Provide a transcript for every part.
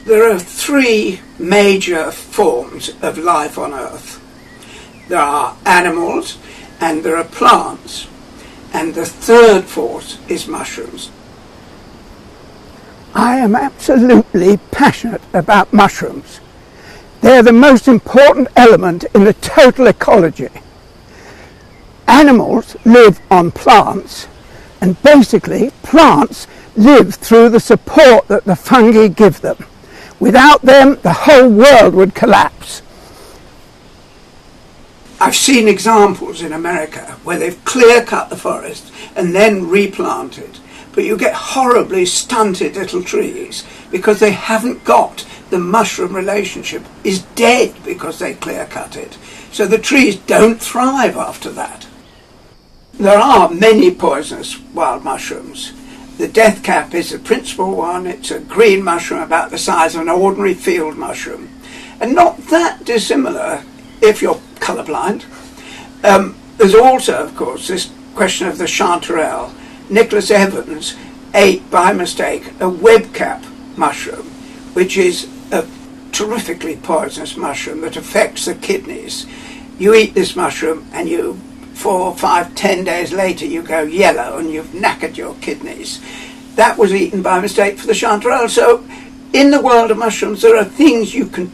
There are three major forms of life on Earth. There are animals and there are plants, and the third force is mushrooms. I am absolutely passionate about mushrooms. They're the most important element in the total ecology. Animals live on plants, and basically plants live through the support that the fungi give them. Without them, the whole world would collapse. I've seen examples in America where they've clear-cut the forest and then replanted, but you get horribly stunted little trees because they haven't got the mushroom relationship, is dead because they clear-cut it. So the trees don't thrive after that. There are many poisonous wild mushrooms. The death cap is the principal one. It's a green mushroom about the size of an ordinary field mushroom, and not that dissimilar if you're colourblind. There's also, of course, this question of the chanterelle. Nicholas Evans ate by mistake a webcap mushroom, which is a terrifically poisonous mushroom that affects the kidneys. You eat this mushroom and you 4, 5, 10 days later you go yellow and you've knackered your kidneys. That was eaten by mistake for the chanterelle. So in the world of mushrooms there are things you can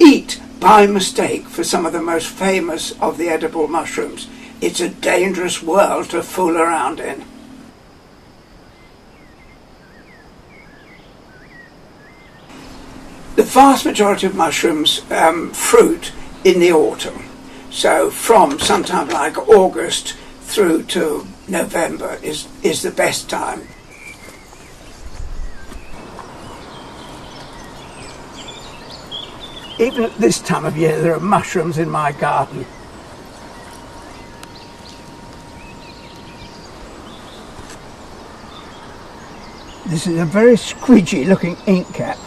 eat by mistake for some of the most famous of the edible mushrooms. It's a dangerous world to fool around in. The vast majority of mushrooms fruit in the autumn. So from sometime like August through to November is the best time. Even at this time of year there are mushrooms in my garden. This is a very squidgy looking Inkcap.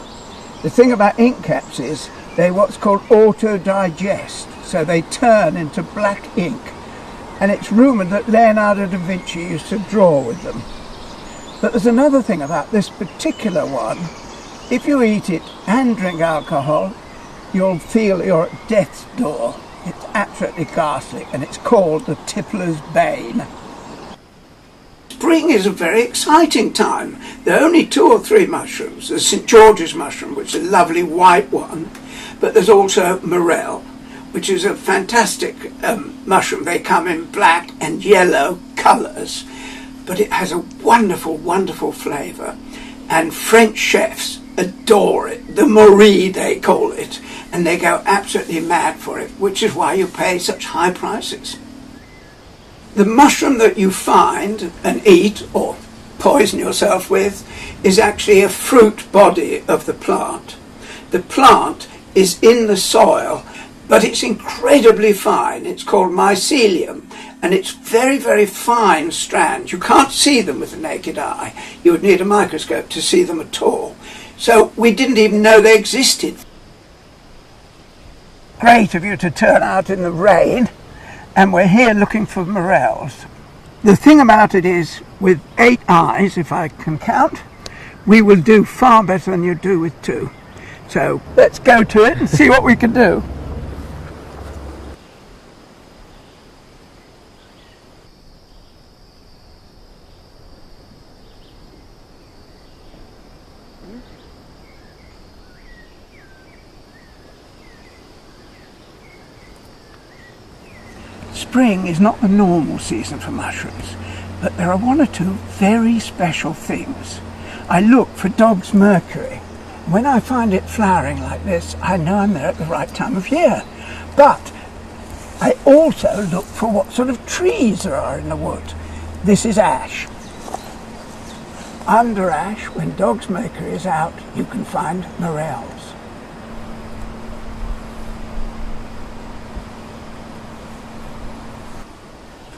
The thing about Inkcaps is they're what's called auto-digest, so they turn into black ink, and it's rumoured that Leonardo da Vinci used to draw with them. But there's another thing about this particular one. If you eat it and drink alcohol, you'll feel you're at death's door. It's absolutely ghastly, and it's called the tippler's bane. Spring is a very exciting time. There are only 2 or 3 mushrooms. There's St. George's mushroom, which is a lovely white one, but there's also Morel, which is a fantastic mushroom. They come in black and yellow colours, but it has a wonderful, wonderful flavour, and French chefs adore it. The Morel, they call it, and they go absolutely mad for it, which is why you pay such high prices. The mushroom that you find and eat or poison yourself with is actually a fruit body of the plant. The plant is in the soil, but it's incredibly fine. It's called mycelium, and it's very, very fine strands. You can't see them with the naked eye. You would need a microscope to see them at all. So we didn't even know they existed. Great of you to turn out in the rain. And we're here looking for morels. The thing about it is, with 8 eyes, if I can count, we will do far better than you do with 2. So let's go to it and see what we can do. Spring is not the normal season for mushrooms, but there are 1 or 2 very special things. I look for dog's mercury. When I find it flowering like this, I know I'm there at the right time of year. But I also look for what sort of trees there are in the wood. This is ash. Under ash, when dog's mercury is out, you can find morels.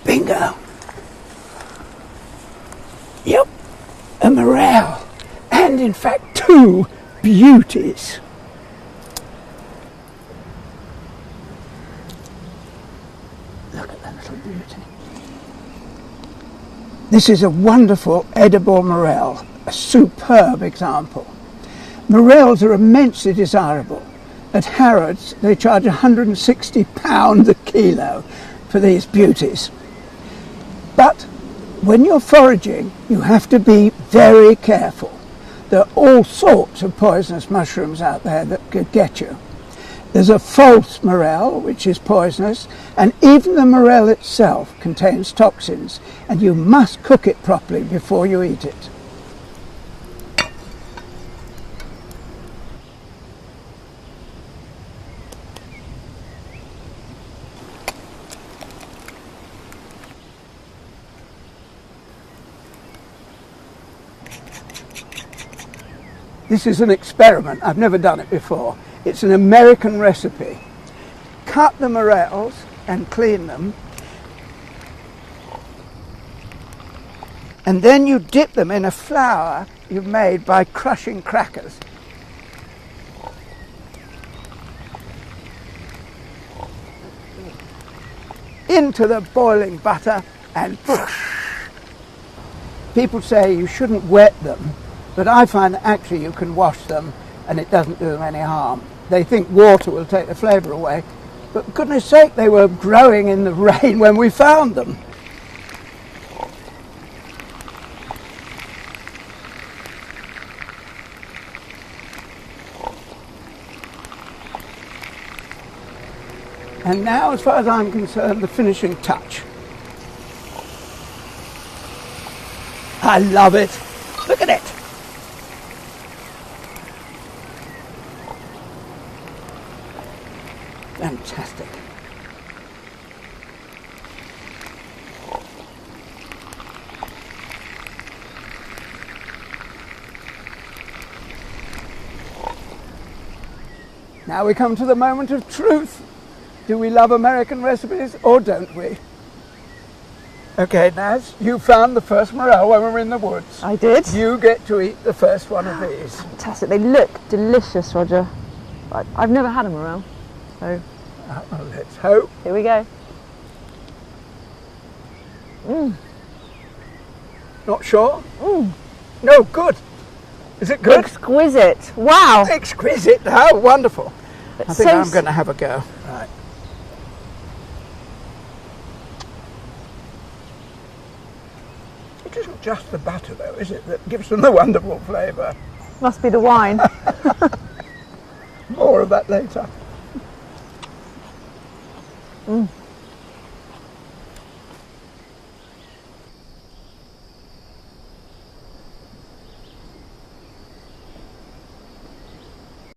Bingo! Yep, a morel, and in fact 2 beauties. Look at that little beauty. This is a wonderful edible morel, a superb example. Morels are immensely desirable. At Harrods they charge £160 a kilo for these beauties. But when you're foraging, you have to be very careful. There are all sorts of poisonous mushrooms out there that could get you. There's a false morel, which is poisonous, and even the morel itself contains toxins, and you must cook it properly before you eat it. This is an experiment. I've never done it before. It's an American recipe. Cut the morels and clean them, and then you dip them in a flour you've made by crushing crackers. Into the boiling butter and people say you shouldn't wet them, but I find that actually you can wash them and it doesn't do them any harm. They think water will take the flavour away, but for goodness sake, they were growing in the rain when we found them. And now, as far as I'm concerned, the finishing touch. I love it. Look at it. Fantastic. Now we come to the moment of truth. Do we love American recipes or don't we? Okay, Naz, you found the first morel when we were in the woods. I did. You get to eat the first one of these. Fantastic. They look delicious, Roger. I've never had a morel, so... Well, let's hope. Here we go. Not sure? No, good. Is it good? Exquisite. Wow. Exquisite. How wonderful. It's I think so I'm going to have a go. Right. It isn't just the butter, though, is it, that gives them the wonderful flavour? Must be the wine. More of that later.